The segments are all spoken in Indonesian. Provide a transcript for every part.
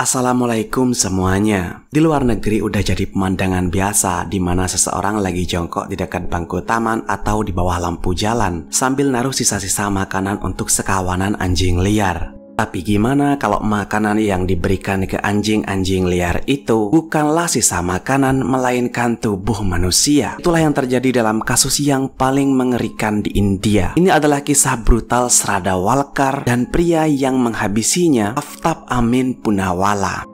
Assalamualaikum semuanya. Di luar negeri udah jadi pemandangan biasa di mana seseorang lagi jongkok di dekat bangku taman atau di bawah lampu jalan sambil naruh sisa-sisa makanan untuk sekawanan anjing liar. Tapi gimana kalau makanan yang diberikan ke anjing-anjing liar itu bukanlah sisa makanan melainkan tubuh manusia? Itulah yang terjadi dalam kasus yang paling mengerikan di India. Ini adalah kisah brutal Shraddha Walkar dan pria yang menghabisinya, Aftab Amin Poonawalla.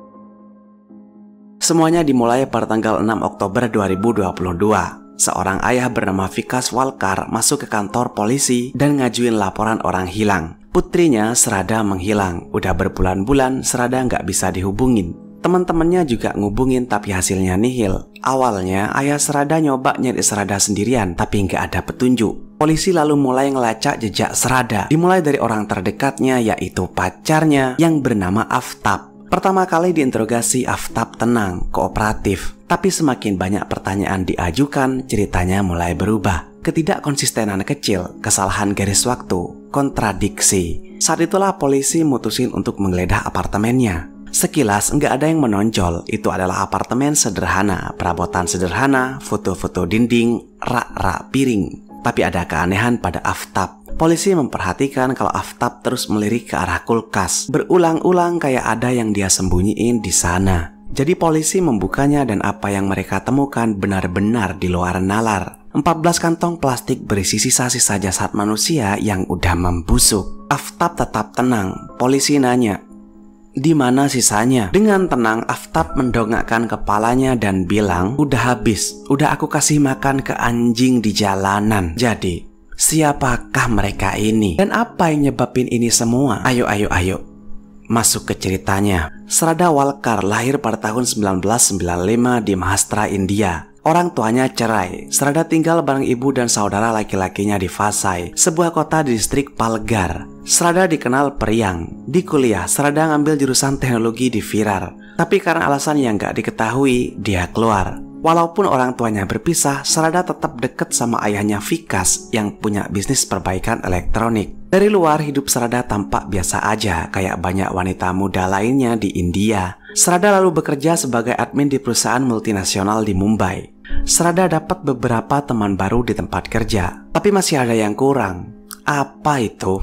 Semuanya dimulai pada tanggal 6 Oktober 2022. Seorang ayah bernama Vikas Walkar masuk ke kantor polisi dan ngajuin laporan orang hilang. Putrinya Shraddha menghilang. Udah berbulan-bulan Shraddha nggak bisa dihubungin. Teman-temannya juga ngubungin tapi hasilnya nihil. Awalnya ayah Shraddha nyoba nyari Shraddha sendirian tapi nggak ada petunjuk. Polisi lalu mulai ngelacak jejak Shraddha. Dimulai dari orang terdekatnya yaitu pacarnya yang bernama Aftab. Pertama kali diinterogasi, Aftab tenang, kooperatif. Tapi semakin banyak pertanyaan diajukan, ceritanya mulai berubah. Ketidakkonsistenan kecil, kesalahan garis waktu, kontradiksi. Saat itulah polisi mutusin untuk menggeledah apartemennya. Sekilas nggak ada yang menonjol, itu adalah apartemen sederhana, perabotan sederhana, foto-foto dinding, rak-rak piring. Tapi ada keanehan pada Aftab. Polisi memperhatikan kalau Aftab terus melirik ke arah kulkas. Berulang-ulang kayak ada yang dia sembunyiin di sana. Jadi polisi membukanya dan apa yang mereka temukan benar-benar di luar nalar. 14 kantong plastik berisi sisa-sisa jasad manusia yang udah membusuk. Aftab tetap tenang. Polisi nanya, "Di mana sisanya?" Dengan tenang, Aftab mendongakkan kepalanya dan bilang, "Udah habis. Udah aku kasih makan ke anjing di jalanan." Jadi, siapakah mereka ini? Dan apa yang nyebabin ini semua? Ayo. Masuk ke ceritanya. Shraddha Walkar lahir pada tahun 1995 di Maharashtra, India. Orang tuanya cerai. Shraddha tinggal bareng ibu dan saudara laki-lakinya di Vasai, sebuah kota di distrik Palghar. Shraddha dikenal periang. Di kuliah, Shraddha ngambil jurusan teknologi di Virar. Tapi karena alasan yang gak diketahui, dia keluar. Walaupun orang tuanya berpisah, Shraddha tetap deket sama ayahnya Vikas yang punya bisnis perbaikan elektronik. Dari luar, hidup Shraddha tampak biasa aja, kayak banyak wanita muda lainnya di India. Shraddha lalu bekerja sebagai admin di perusahaan multinasional di Mumbai. Shraddha dapat beberapa teman baru di tempat kerja, tapi masih ada yang kurang. Apa itu?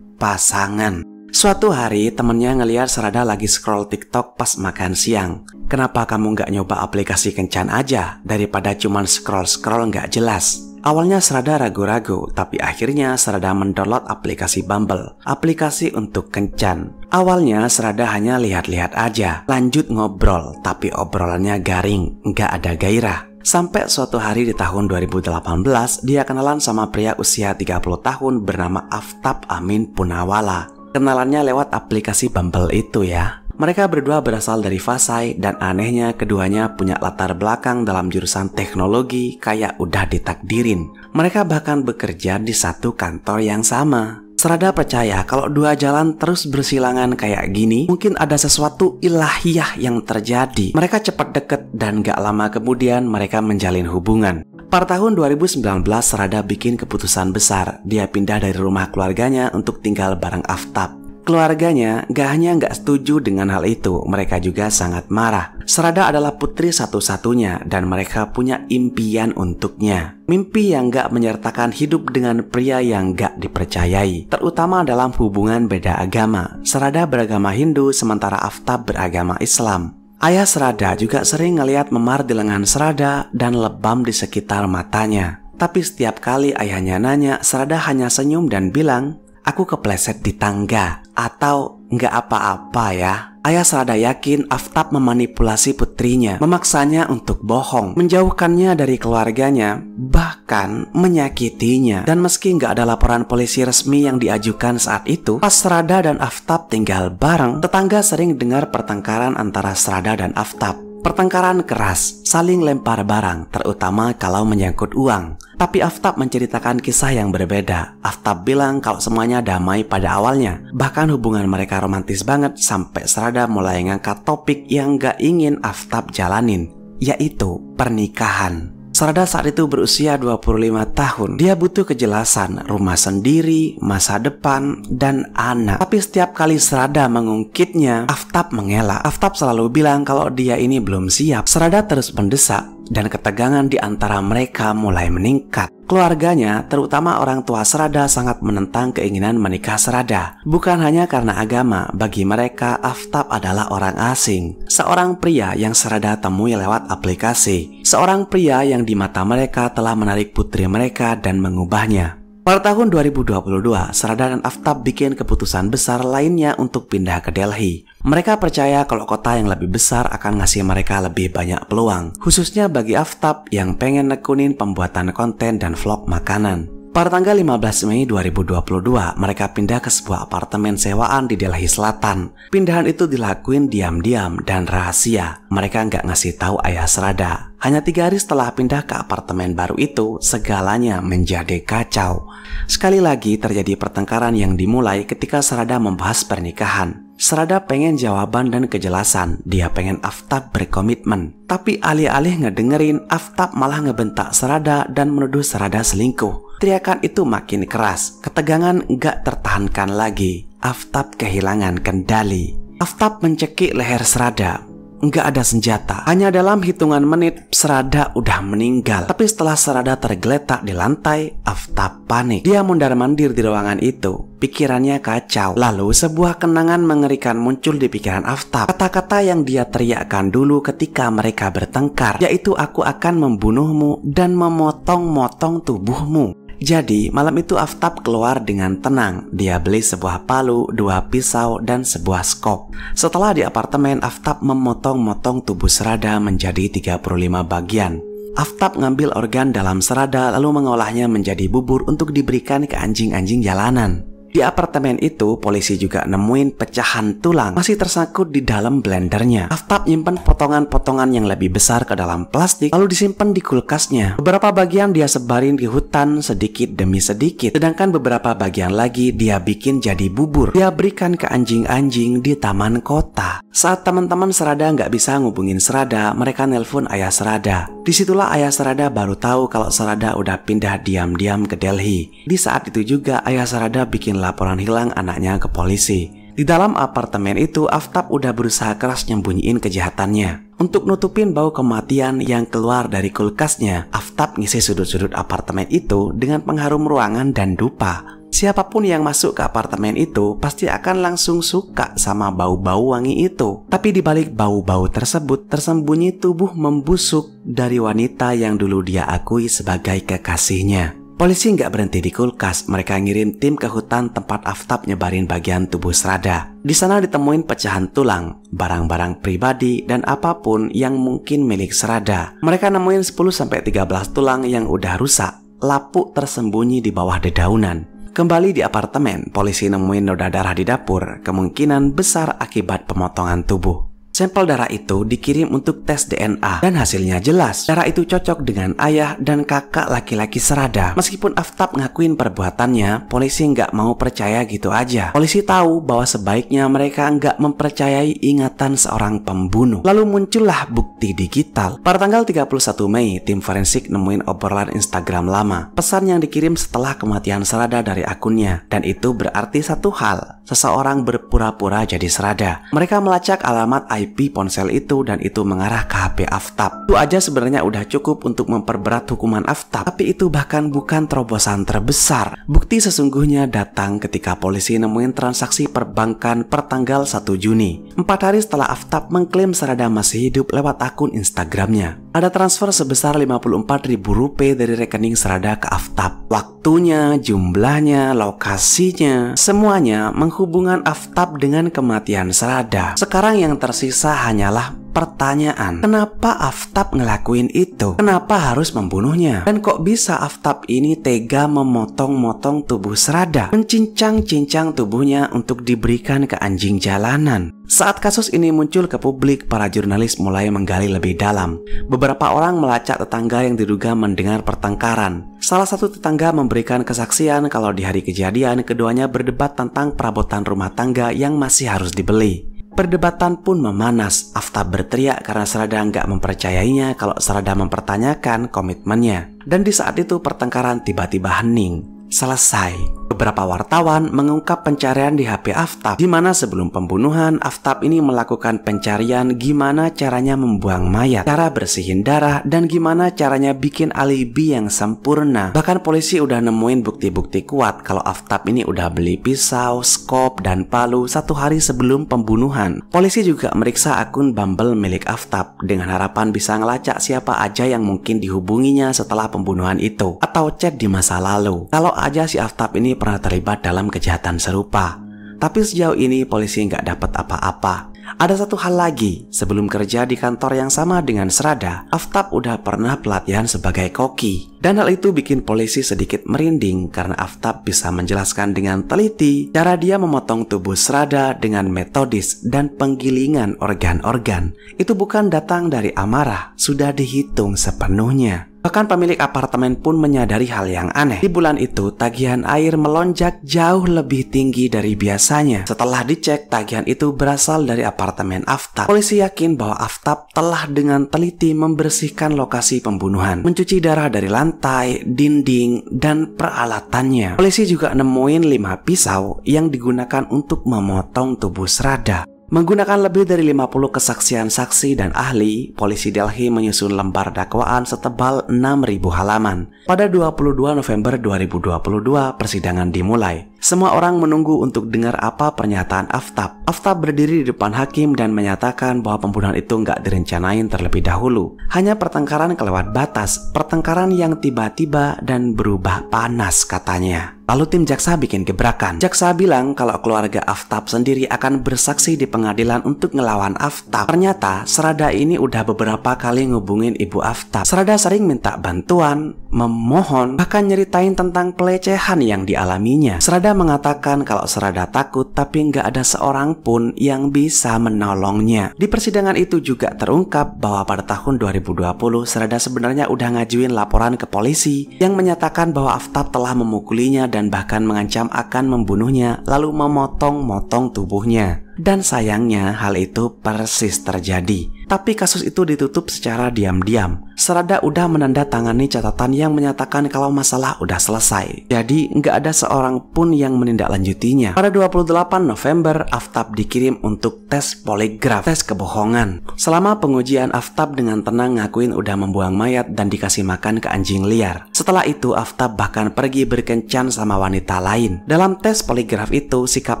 Pasangan. Suatu hari temennya ngeliat Shraddha lagi scroll TikTok pas makan siang. "Kenapa kamu nggak nyoba aplikasi kencan aja daripada cuman scroll-scroll nggak jelas?" Awalnya Shraddha ragu-ragu, tapi akhirnya Shraddha mendownload aplikasi Bumble, aplikasi untuk kencan. Awalnya Shraddha hanya lihat-lihat aja, lanjut ngobrol, tapi obrolannya garing, nggak ada gairah. Sampai suatu hari di tahun 2018, dia kenalan sama pria usia 30 tahun bernama Aftab Amin Poonawalla. Kenalannya lewat aplikasi Bumble itu ya. Mereka berdua berasal dari Vasai dan anehnya keduanya punya latar belakang dalam jurusan teknologi kayak udah ditakdirin. Mereka bahkan bekerja di satu kantor yang sama. Shraddha percaya kalau dua jalan terus bersilangan kayak gini, mungkin ada sesuatu ilahiyah yang terjadi. Mereka cepat deket dan gak lama kemudian mereka menjalin hubungan. Pada tahun 2019, Shraddha bikin keputusan besar. Dia pindah dari rumah keluarganya untuk tinggal bareng Aftab. Keluarganya gak setuju dengan hal itu, mereka juga sangat marah. Shraddha adalah putri satu-satunya dan mereka punya impian untuknya. Mimpi yang gak menyertakan hidup dengan pria yang gak dipercayai, terutama dalam hubungan beda agama. Shraddha beragama Hindu sementara Aftab beragama Islam. Ayah Shraddha juga sering ngeliat memar di lengan Shraddha dan lebam di sekitar matanya. Tapi setiap kali ayahnya nanya, Shraddha hanya senyum dan bilang, "Aku kepleset di tangga," atau "nggak apa-apa ya." Ayah Shraddha yakin Aftab memanipulasi putrinya, memaksanya untuk bohong, menjauhkannya dari keluarganya, bahkan menyakitinya. Dan meski nggak ada laporan polisi resmi yang diajukan saat itu, pas Shraddha dan Aftab tinggal bareng, tetangga sering dengar pertengkaran antara Shraddha dan Aftab. Pertengkaran keras, saling lempar barang, terutama kalau menyangkut uang. Tapi Aftab menceritakan kisah yang berbeda. Aftab bilang kalau semuanya damai pada awalnya. Bahkan hubungan mereka romantis banget sampai Shraddha mulai ngangkat topik yang gak ingin Aftab jalanin, yaitu pernikahan. Serada saat itu berusia 25 tahun. Dia butuh kejelasan, rumah sendiri, masa depan, dan anak. Tapi setiap kali Serada mengungkitnya, Aftab mengelak. Aftab selalu bilang kalau dia ini belum siap. Serada terus mendesak, dan ketegangan di antara mereka mulai meningkat. Keluarganya, terutama orang tua Serada, sangat menentang keinginan menikah Serada. Bukan hanya karena agama, bagi mereka Aftab adalah orang asing. Seorang pria yang Serada temui lewat aplikasi. Seorang pria yang di mata mereka telah menarik putri mereka dan mengubahnya. Pada tahun 2022, Serada dan Aftab bikin keputusan besar lainnya untuk pindah ke Delhi. Mereka percaya kalau kota yang lebih besar akan ngasih mereka lebih banyak peluang, khususnya bagi Aftab yang pengen nekunin pembuatan konten dan vlog makanan. Pada tanggal 15 Mei 2022, mereka pindah ke sebuah apartemen sewaan di Delhi Selatan. Pindahan itu dilakuin diam-diam dan rahasia. Mereka nggak ngasih tahu ayah Serada. Hanya 3 hari setelah pindah ke apartemen baru itu, segalanya menjadi kacau. Sekali lagi terjadi pertengkaran yang dimulai ketika Serada membahas pernikahan. Serada pengen jawaban dan kejelasan. Dia pengen Aftab berkomitmen. Tapi alih-alih ngedengerin, Aftab malah ngebentak Serada dan menuduh Serada selingkuh. Teriakan itu makin keras. Ketegangan nggak tertahankan lagi. Aftab kehilangan kendali. Aftab mencekik leher Serada. Nggak ada senjata. Hanya dalam hitungan menit, Serada udah meninggal. Tapi setelah Serada tergeletak di lantai, Aftab panik. Dia mondar-mandir di ruangan itu. Pikirannya kacau. Lalu sebuah kenangan mengerikan muncul di pikiran Aftab. Kata-kata yang dia teriakkan dulu ketika mereka bertengkar, yaitu aku akan membunuhmu dan memotong-motong tubuhmu. Jadi malam itu Aftab keluar dengan tenang. Dia beli sebuah palu, 2 pisau, dan sebuah skop. Setelah di apartemen, Aftab memotong-motong tubuh Serada menjadi 35 bagian. Aftab ngambil organ dalam Serada lalu mengolahnya menjadi bubur untuk diberikan ke anjing-anjing jalanan. Di apartemen itu, polisi juga nemuin pecahan tulang masih tersangkut di dalam blendernya. Aftab nyimpen potongan-potongan yang lebih besar ke dalam plastik, lalu disimpan di kulkasnya. Beberapa bagian dia sebarin di hutan sedikit demi sedikit, sedangkan beberapa bagian lagi dia bikin jadi bubur. Dia berikan ke anjing-anjing di taman kota. Saat teman-teman Serada nggak bisa ngubungin Serada, mereka nelpon ayah Serada. Disitulah ayah Serada baru tahu kalau Serada udah pindah diam-diam ke Delhi. Di saat itu juga ayah Serada bikin laporan hilang anaknya ke polisi. Di dalam apartemen itu, Aftab udah berusaha keras nyembunyiin kejahatannya. Untuk nutupin bau kematian yang keluar dari kulkasnya, Aftab ngisi sudut-sudut apartemen itu dengan pengharum ruangan dan dupa. Siapapun yang masuk ke apartemen itu pasti akan langsung suka sama bau-bau wangi itu. Tapi di balik bau-bau tersebut tersembunyi tubuh membusuk dari wanita yang dulu dia akui sebagai kekasihnya. Polisi nggak berhenti di kulkas. Mereka ngirim tim ke hutan tempat Aftab nyebarin bagian tubuh Serada. Di sana ditemuin pecahan tulang, barang-barang pribadi, dan apapun yang mungkin milik Serada. Mereka nemuin 10-13 tulang yang udah rusak, lapuk tersembunyi di bawah dedaunan. Kembali di apartemen, polisi nemuin noda darah di dapur, kemungkinan besar akibat pemotongan tubuh. Sampel darah itu dikirim untuk tes DNA dan hasilnya jelas. Darah itu cocok dengan ayah dan kakak laki-laki Serada. Meskipun Aftab ngakuin perbuatannya, polisi nggak mau percaya gitu aja. Polisi tahu bahwa sebaiknya mereka nggak mempercayai ingatan seorang pembunuh. Lalu muncullah bukti digital. Pada tanggal 31 Mei, tim forensik nemuin obrolan Instagram lama. Pesan yang dikirim setelah kematian Serada dari akunnya. Dan itu berarti satu hal. Seseorang berpura-pura jadi Serada. Mereka melacak alamat IP ponsel itu dan itu mengarah ke HP Aftab. Itu aja sebenarnya udah cukup untuk memperberat hukuman Aftab. Tapi itu bahkan bukan terobosan terbesar. Bukti sesungguhnya datang ketika polisi nemuin transaksi perbankan per tanggal 1 Juni. 4 hari setelah Aftab mengklaim Serada masih hidup lewat akun Instagramnya. Ada transfer sebesar Rp54.000 dari rekening Serada ke Aftab. Waktunya, jumlahnya, lokasinya, semuanya menghubungkan Aftab dengan kematian Serada. Sekarang yang tersisa hanyalah pertanyaan, kenapa Aftab ngelakuin itu? Kenapa harus membunuhnya? Dan kok bisa Aftab ini tega memotong-motong tubuh Serada, mencincang-cincang tubuhnya untuk diberikan ke anjing jalanan? Saat kasus ini muncul ke publik, para jurnalis mulai menggali lebih dalam. Beberapa orang melacak tetangga yang diduga mendengar pertengkaran. Salah satu tetangga memberikan kesaksian kalau di hari kejadian keduanya berdebat tentang perabotan rumah tangga yang masih harus dibeli. Perdebatan pun memanas. Aftab berteriak karena Serada nggak mempercayainya kalau Serada mempertanyakan komitmennya. Dan di saat itu pertengkaran tiba-tiba hening. Selesai. Beberapa wartawan mengungkap pencarian di HP Aftab, di mana sebelum pembunuhan Aftab ini melakukan pencarian gimana caranya membuang mayat, cara bersihin darah, dan gimana caranya bikin alibi yang sempurna. Bahkan polisi udah nemuin bukti-bukti kuat kalau Aftab ini udah beli pisau, skop, dan palu 1 hari sebelum pembunuhan. Polisi juga meriksa akun Bumble milik Aftab dengan harapan bisa ngelacak siapa aja yang mungkin dihubunginya setelah pembunuhan itu, atau chat di masa lalu. Kalau aja si Aftab ini pernah terlibat dalam kejahatan serupa. Tapi sejauh ini polisi nggak dapat apa-apa. Ada satu hal lagi, sebelum kerja di kantor yang sama dengan Serada, Aftab udah pernah pelatihan sebagai koki. Dan hal itu bikin polisi sedikit merinding karena Aftab bisa menjelaskan dengan teliti cara dia memotong tubuh Serada dengan metodis dan penggilingan organ-organ. Itu bukan datang dari amarah, sudah dihitung sepenuhnya. Bahkan pemilik apartemen pun menyadari hal yang aneh. Di bulan itu, tagihan air melonjak jauh lebih tinggi dari biasanya. Setelah dicek, tagihan itu berasal dari apartemen Aftab. Polisi yakin bahwa Aftab telah dengan teliti membersihkan lokasi pembunuhan, mencuci darah dari lantai, dinding, dan peralatannya. Polisi juga nemuin 5 pisau yang digunakan untuk memotong tubuh Serada. Menggunakan lebih dari 50 kesaksian saksi dan ahli, polisi Delhi menyusun lembar dakwaan setebal 6.000 halaman. Pada 22 November 2022, persidangan dimulai. Semua orang menunggu untuk dengar apa pernyataan Aftab. Aftab berdiri di depan hakim dan menyatakan bahwa pembunuhan itu nggak direncanain terlebih dahulu. Hanya pertengkaran kelewat batas, pertengkaran yang tiba-tiba dan berubah panas katanya. Lalu tim jaksa bikin gebrakan. Jaksa bilang kalau keluarga Aftab sendiri akan bersaksi di pengadilan untuk ngelawan Aftab. Ternyata Serada ini udah beberapa kali ngubungin ibu Aftab. Serada sering minta bantuan, memohon, bahkan nyeritain tentang pelecehan yang dialaminya. Serada mengatakan kalau Serada takut tapi nggak ada seorang pun yang bisa menolongnya. Di persidangan itu juga terungkap bahwa pada tahun 2020 Serada sebenarnya udah ngajuin laporan ke polisi yang menyatakan bahwa Aftab telah memukulinya dan bahkan mengancam akan membunuhnya lalu memotong-motong tubuhnya. Dan sayangnya hal itu persis terjadi. Tapi kasus itu ditutup secara diam-diam. Serada udah menandatangani catatan yang menyatakan kalau masalah udah selesai. Jadi nggak ada seorang pun yang menindaklanjutinya. Pada 28 November, Aftab dikirim untuk tes poligraf, tes kebohongan. Selama pengujian, Aftab dengan tenang ngakuin udah membuang mayat dan dikasih makan ke anjing liar. Setelah itu, Aftab bahkan pergi berkencan sama wanita lain. Dalam tes poligraf itu, sikap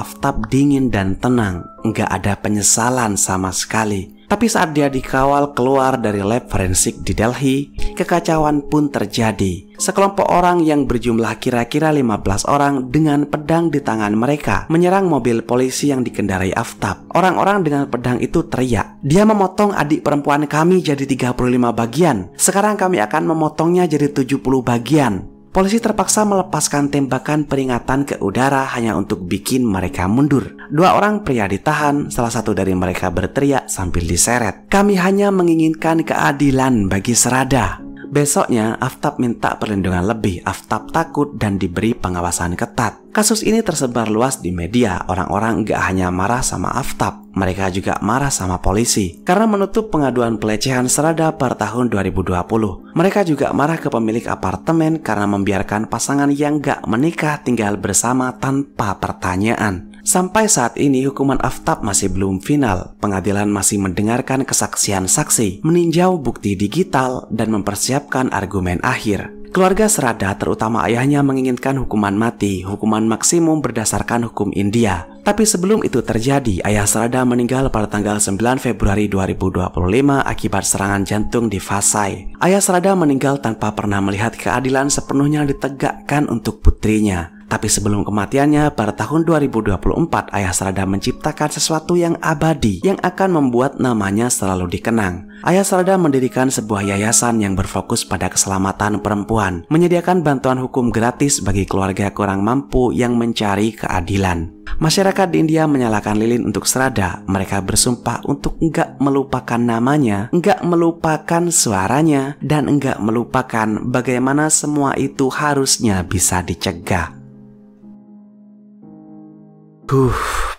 Aftab dingin dan tenang. Nggak ada penyesalan sama sekali. Tapi saat dia dikawal keluar dari lab forensik di Delhi, kekacauan pun terjadi. Sekelompok orang yang berjumlah kira-kira 15 orang dengan pedang di tangan mereka menyerang mobil polisi yang dikendarai Aftab. Orang-orang dengan pedang itu teriak, "Dia memotong adik perempuan kami jadi 35 bagian. Sekarang kami akan memotongnya jadi 70 bagian." Polisi terpaksa melepaskan tembakan peringatan ke udara hanya untuk bikin mereka mundur. 2 orang pria ditahan, salah satu dari mereka berteriak sambil diseret, "Kami hanya menginginkan keadilan bagi Serada." Besoknya, Aftab minta perlindungan lebih. Aftab takut dan diberi pengawasan ketat. Kasus ini tersebar luas di media. Orang-orang gak hanya marah sama Aftab, mereka juga marah sama polisi karena menutup pengaduan pelecehan Serada per tahun 2020. Mereka juga marah ke pemilik apartemen karena membiarkan pasangan yang gak menikah tinggal bersama tanpa pertanyaan. Sampai saat ini hukuman Aftab masih belum final. Pengadilan masih mendengarkan kesaksian saksi, meninjau bukti digital, dan mempersiapkan argumen akhir. Keluarga Serada, terutama ayahnya, menginginkan hukuman mati, hukuman maksimum berdasarkan hukum India. Tapi sebelum itu terjadi, ayah Serada meninggal pada tanggal 9 Februari 2025 akibat serangan jantung di Vasai. Ayah Serada meninggal tanpa pernah melihat keadilan sepenuhnya ditegakkan untuk putrinya. Tapi sebelum kematiannya, pada tahun 2024, ayah Serada menciptakan sesuatu yang abadi yang akan membuat namanya selalu dikenang. Ayah Serada mendirikan sebuah yayasan yang berfokus pada keselamatan perempuan, menyediakan bantuan hukum gratis bagi keluarga kurang mampu yang mencari keadilan. Masyarakat di India menyalakan lilin untuk Serada. Mereka bersumpah untuk enggak melupakan namanya, enggak melupakan suaranya, dan enggak melupakan bagaimana semua itu harusnya bisa dicegah.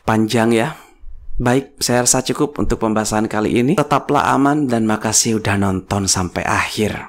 Panjang ya. Baik, saya rasa cukup untuk pembahasan kali ini. Tetaplah aman dan makasih udah nonton sampai akhir.